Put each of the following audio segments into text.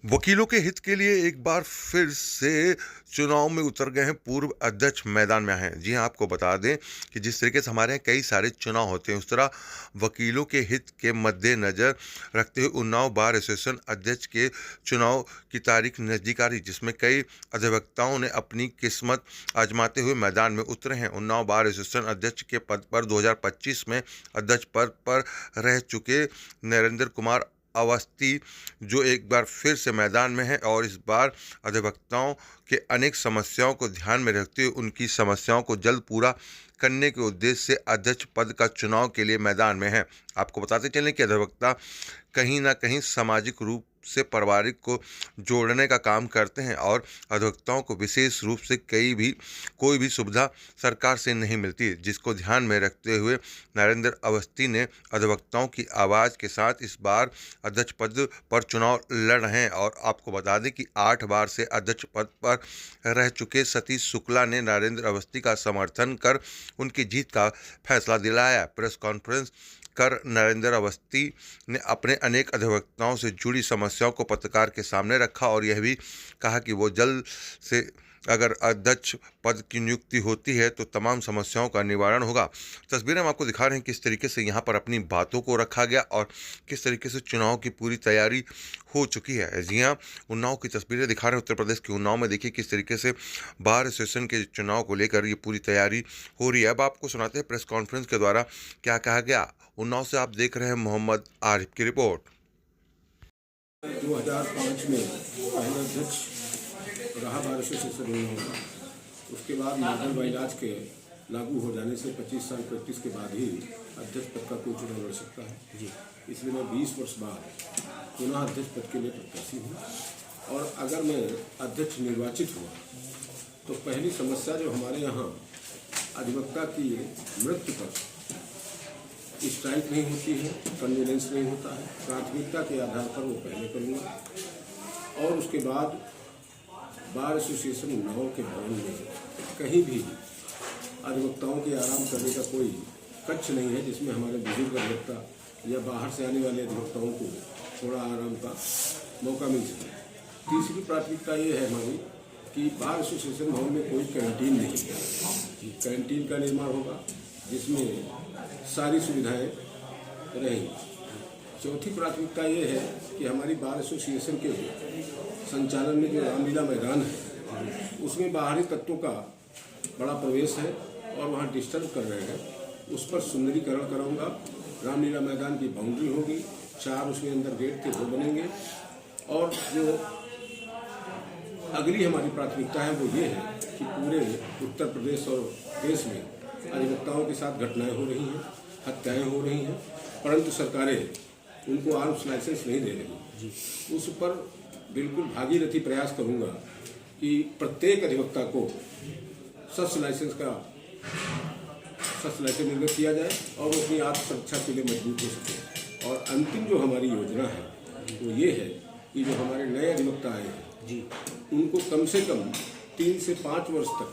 वकीलों के हित के लिए एक बार फिर से चुनाव में उतर गए हैं पूर्व अध्यक्ष मैदान में आए हैं। जी हां, आपको बता दें कि जिस तरीके से हमारे यहाँ कई सारे चुनाव होते हैं, उस तरह वकीलों के हित के मद्देनज़र रखते हुए उन्नाव बार एसोसिएशन अध्यक्ष के चुनाव की तारीख नज़दीक आ रही, जिसमें कई अधिवक्ताओं ने अपनी किस्मत आजमाते हुए मैदान में उतरे हैं। उन्नाव बार एसोसिएशन अध्यक्ष के पद पर 2025 में अध्यक्ष पद पर रह चुके नरेंद्र कुमार अवस्थी जो एक बार फिर से मैदान में है और इस बार अधिवक्ताओं के अनेक समस्याओं को ध्यान में रखते हुए उनकी समस्याओं को जल्द पूरा करने के उद्देश्य से अध्यक्ष पद का चुनाव के लिए मैदान में है। आपको बताते चलें कि अधिवक्ता कहीं ना कहीं सामाजिक रूप से पारिवारिक को जोड़ने का काम करते हैं और अधिवक्ताओं को विशेष रूप से कोई भी सुविधा सरकार से नहीं मिलती, जिसको ध्यान में रखते हुए नरेंद्र अवस्थी ने अधिवक्ताओं की आवाज़ के साथ इस बार अध्यक्ष पद पर चुनाव लड़ रहे हैं। और आपको बता दें कि 8 बार से अध्यक्ष पद पर रह चुके सतीश शुक्ला ने नरेंद्र अवस्थी का समर्थन कर उनकी जीत का फैसला दिलाया। प्रेस कॉन्फ्रेंस कर नरेंद्र अवस्थी ने अपने अनेक अधिवक्ताओं से जुड़ी समस्याओं को पत्रकार के सामने रखा और यह भी कहा कि वो जल्द से अगर अध्यक्ष पद की नियुक्ति होती है तो तमाम समस्याओं का निवारण होगा। तस्वीरें हम आपको दिखा रहे हैं किस तरीके से यहाँ पर अपनी बातों को रखा गया और किस तरीके से चुनाव की पूरी तैयारी हो चुकी है। जी हाँ, उन्नाव की तस्वीरें दिखा रहे हैं, उत्तर प्रदेश के उन्नाव में। देखिए किस तरीके से बार एसोसिएशन के चुनाव को लेकर ये पूरी तैयारी हो रही है। अब आपको सुनाते हैं प्रेस कॉन्फ्रेंस के द्वारा क्या कहा गया। उन्नाव से आप देख रहे हैं मोहम्मद आरिफ की रिपोर्ट। 2005 में पहला अध्यक्ष रहा बार एसोसिएशन उन्नाव। उसके बाद मॉडल बाइलाज के लागू हो जाने से 25 साल प्रैक्टिस के बाद ही अध्यक्ष पद का कोई चुनाव लड़ सकता है जी। इसलिए मैं 20 वर्ष बाद पुनः अध्यक्ष पद के लिए प्रत्याशी हूँ और अगर मैं अध्यक्ष निर्वाचित हुआ तो पहली समस्या जो हमारे यहाँ अधिवक्ता की मृत्यु पर स्ट्राइक नहीं होती है, कन्वीनेंस नहीं होता है, प्राथमिकता के आधार पर वो पहले करूँगा। और उसके बाद बार एसोसिएशन उन्नाव के भवन में कहीं भी अधिवक्ताओं के आराम करने का कोई कक्ष नहीं है जिसमें हमारे बुजुर्ग अधिवक्ता या बाहर से आने वाले अधिवक्ताओं को थोड़ा आराम का मौका मिल सके। तीसरी प्राथमिकता ये है हमारी कि बार एसोसिएशन भवन में कोई कैंटीन नहीं है। कैंटीन का निर्माण होगा जिसमें सारी सुविधाएं रहेंगी। चौथी प्राथमिकता ये है कि हमारी बार एसोसिएशन के संचालन में जो रामलीला मैदान है उसमें बाहरी तत्वों का बड़ा प्रवेश है और वहाँ डिस्टर्ब कर रहे हैं, उस पर सुंदरीकरण कराऊंगा। रामलीला मैदान की बाउंड्री होगी, 4 उसमें अंदर गेट के 2 बनेंगे। और जो अगली हमारी प्राथमिकता है वो ये है कि पूरे उत्तर प्रदेश और देश में अधिवक्ताओं के साथ घटनाएं हो रही हैं, हत्याएं हो रही हैं, परंतु सरकारें उनको आर्म्स लाइसेंस नहीं दे रही। उस पर बिल्कुल भागीरथी प्रयास करूंगा कि प्रत्येक अधिवक्ता को शस्त्र लाइसेंस निर्गत किया जाए और वो अपनी आत्मसुरक्षा के लिए मजबूत हो सके। और अंतिम जो हमारी योजना है वो ये है कि जो हमारे नए अधिवक्ता आए हैं जी, उनको कम से कम 3 से 5 वर्ष तक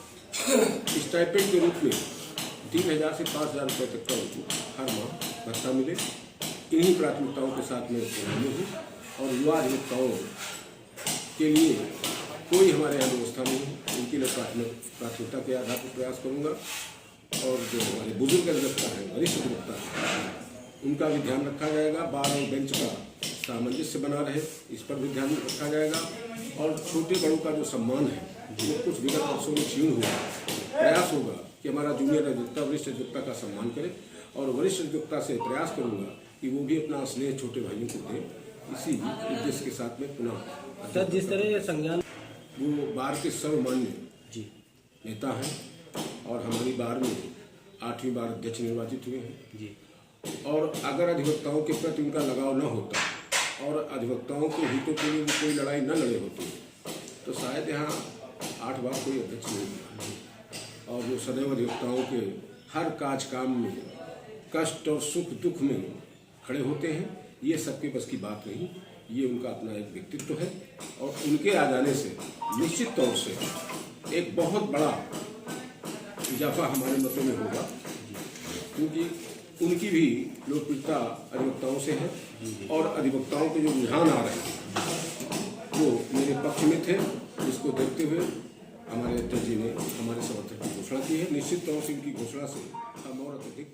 स्टाइपेंड के रूप में 3000 से 5000 रुपये तक का उनको हर माह भत्ता मिले। इन्हीं प्राथमिकताओं के साथ मैं पुरानी हूँ और युवा अधिवक्ताओं के लिए कोई हमारे यहाँ व्यवस्था नहीं है, उनके लिए प्राथमिकता के आधार पर प्रयास करूँगा। और जो हमारे बुजुर्ग अधिवक्ता हैं, वरिष्ठ अधिवक्ता हैं, उनका भी ध्यान रखा जाएगा। बार और बेंच का सामंजस्य बना रहे, इस पर भी ध्यान रखा जाएगा। और छोटे बड़ों का जो सम्मान है वो कुछ विगत वर्षों में क्षीण हुआ, प्रयास होगा कि हमारा जूनियर अधिवक्ता वरिष्ठ अधिवक्ता का सम्मान करे और वरिष्ठ अधिवक्ता से प्रयास करूंगा कि वो भी अपना स्नेह छोटे भाइयों को दे। इसी उद्देश्य के साथ में पुनः जिस तरह संज्ञान वो बार के सर्वमान्य जी नेता हैं और हमारी बार में 8वीं बार अध्यक्ष निर्वाचित हुए हैं जी। और अगर अधिवक्ताओं के प्रति उनका लगाव न होता और अधिवक्ताओं के हितों के लिए कोई लड़ाई न लड़े होते तो शायद यहाँ 8 बार कोई अध्यक्ष नहीं हुआ। और जो सदैव अधिवक्ताओं के हर काज काम में कष्ट और सुख दुख में खड़े होते हैं, ये सबके बस की बात नहीं, ये उनका अपना एक व्यक्तित्व है। और उनके आ जाने से निश्चित तौर से एक बहुत बड़ा इजाफा हमारे मतों में होगा, क्योंकि उनकी भी लोकप्रियता अधिवक्ताओं से है और अधिवक्ताओं के जो रुझान आ रहे हैं वो इसको देखते हुए हमारे अध्यक्ष जी ने हमारे समर्थन की घोषणा की है। निश्चित तौर से इनकी घोषणा से हम और अत्यधिक